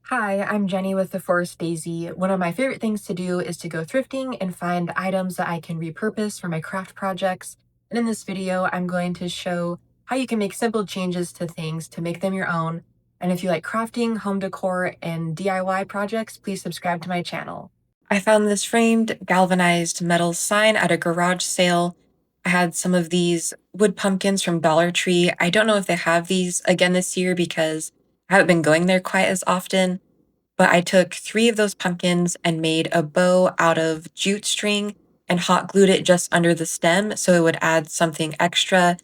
Hi, I'm Jenny with The Forest Daisy. One of my favorite things to do is to go thrifting and find items that I can repurpose for my craft projects. And in this video, I'm going to show how you can make simple changes to things to make them your own. And if you like crafting, home decor, and DIY projects, please subscribe to my channel. I found this framed galvanized metal sign at a garage sale. I had some of these wood pumpkins from Dollar Tree. I don't know if they have these again this year because I haven't been going there quite as often, but I took 3 of those pumpkins and made a bow out of jute string and hot glued it just under the stem so it would add something extra.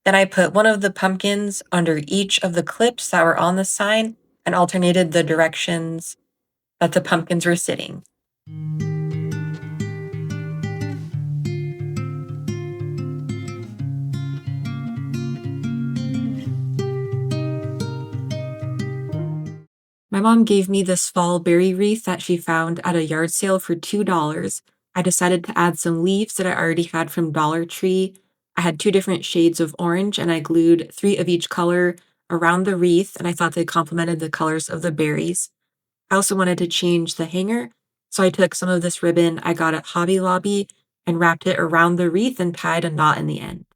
Then I put one of the pumpkins under each of the clips that were on the sign and alternated the directions that the pumpkins were sitting. My mom gave me this fall berry wreath that she found at a yard sale for $2. I decided to add some leaves that I already had from Dollar Tree. I had 2 different shades of orange and I glued 3 of each color around the wreath, and I thought they complemented the colors of the berries. I also wanted to change the hanger, so I took some of this ribbon I got at Hobby Lobby and wrapped it around the wreath and tied a knot in the end.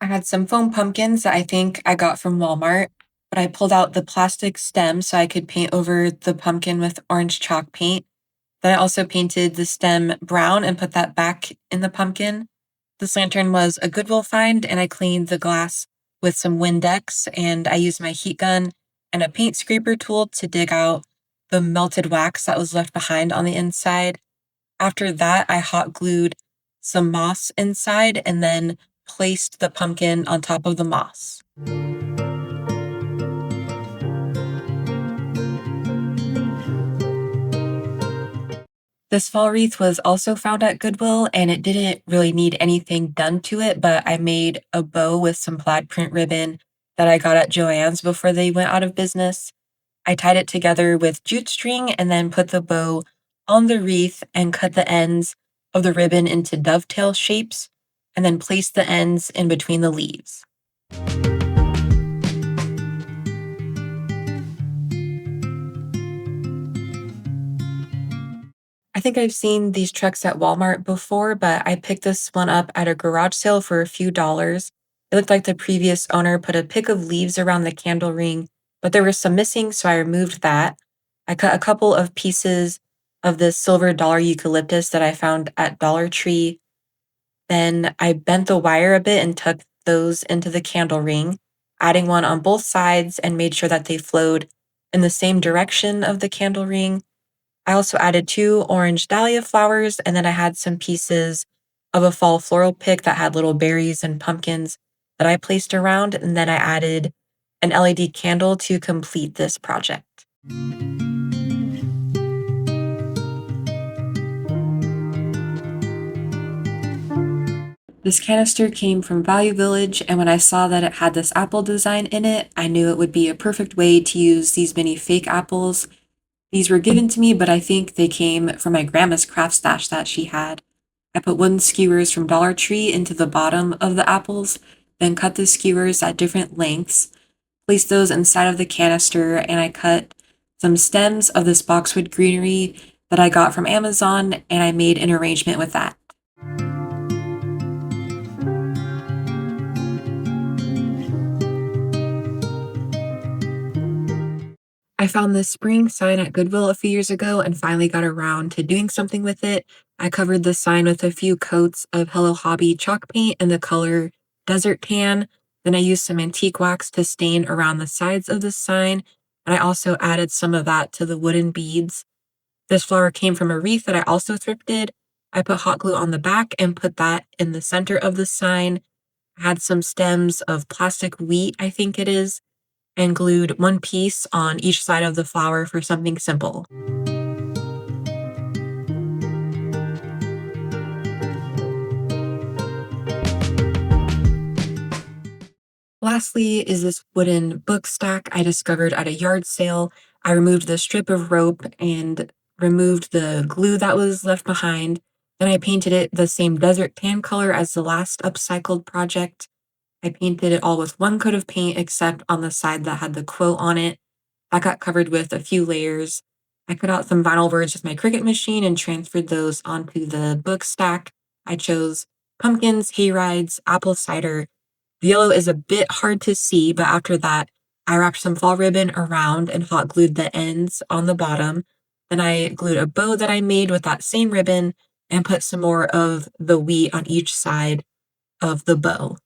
I had some foam pumpkins that I think I got from Walmart, but I pulled out the plastic stem so I could paint over the pumpkin with orange chalk paint. Then I also painted the stem brown and put that back in the pumpkin. This lantern was a Goodwill find, and I cleaned the glass with some Windex, and I used my heat gun and a paint scraper tool to dig out the melted wax that was left behind on the inside. After that, I hot glued some moss inside and then placed the pumpkin on top of the moss. This fall wreath was also found at Goodwill, and it didn't really need anything done to it, but I made a bow with some plaid print ribbon that I got at Joann's before they went out of business. I tied it together with jute string and then put the bow on the wreath and cut the ends of the ribbon into dovetail shapes and then placed the ends in between the leaves. I think I've seen these trucks at Walmart before, but I picked this one up at a garage sale for a few dollars. It looked like the previous owner put a pick of leaves around the candle ring, but there was some missing, so I removed that. I cut a couple of pieces of this silver dollar eucalyptus that I found at Dollar Tree. Then I bent the wire a bit and tucked those into the candle ring, adding one on both sides and made sure that they flowed in the same direction of the candle ring. I also added 2 orange dahlia flowers, and then I had some pieces of a fall floral pick that had little berries and pumpkins that I placed around, and then I added an LED candle to complete this project. This canister came from Value Village, and when I saw that it had this apple design in it, I knew it would be a perfect way to use these mini fake apples. These were given to me, but I think they came from my grandma's craft stash that she had. I put wooden skewers from Dollar Tree into the bottom of the apples, then cut the skewers at different lengths, placed those inside of the canister, and I cut some stems of this boxwood greenery that I got from Amazon, and I made an arrangement with that. I found this spring sign at Goodwill a few years ago and finally got around to doing something with it. I covered the sign with a few coats of Hello Hobby chalk paint in the color Desert Tan. Then I used some antique wax to stain around the sides of the sign, and I also added some of that to the wooden beads. This flower came from a wreath that I also thrifted. I put hot glue on the back and put that in the center of the sign. I had some stems of plastic wheat, I think it is, and glued one piece on each side of the flower for something simple. Lastly is this wooden book stack I discovered at a yard sale. I removed the strip of rope and removed the glue that was left behind. Then I painted it the same desert tan color as the last upcycled project. I painted it all with one coat of paint, except on the side that had the quote on it. That got covered with a few layers. I cut out some vinyl words with my Cricut machine and transferred those onto the book stack. I chose pumpkins, hayrides, apple cider. The yellow is a bit hard to see, but after that, I wrapped some fall ribbon around and hot glued the ends on the bottom. Then I glued a bow that I made with that same ribbon and put some more of the wheat on each side of the bow.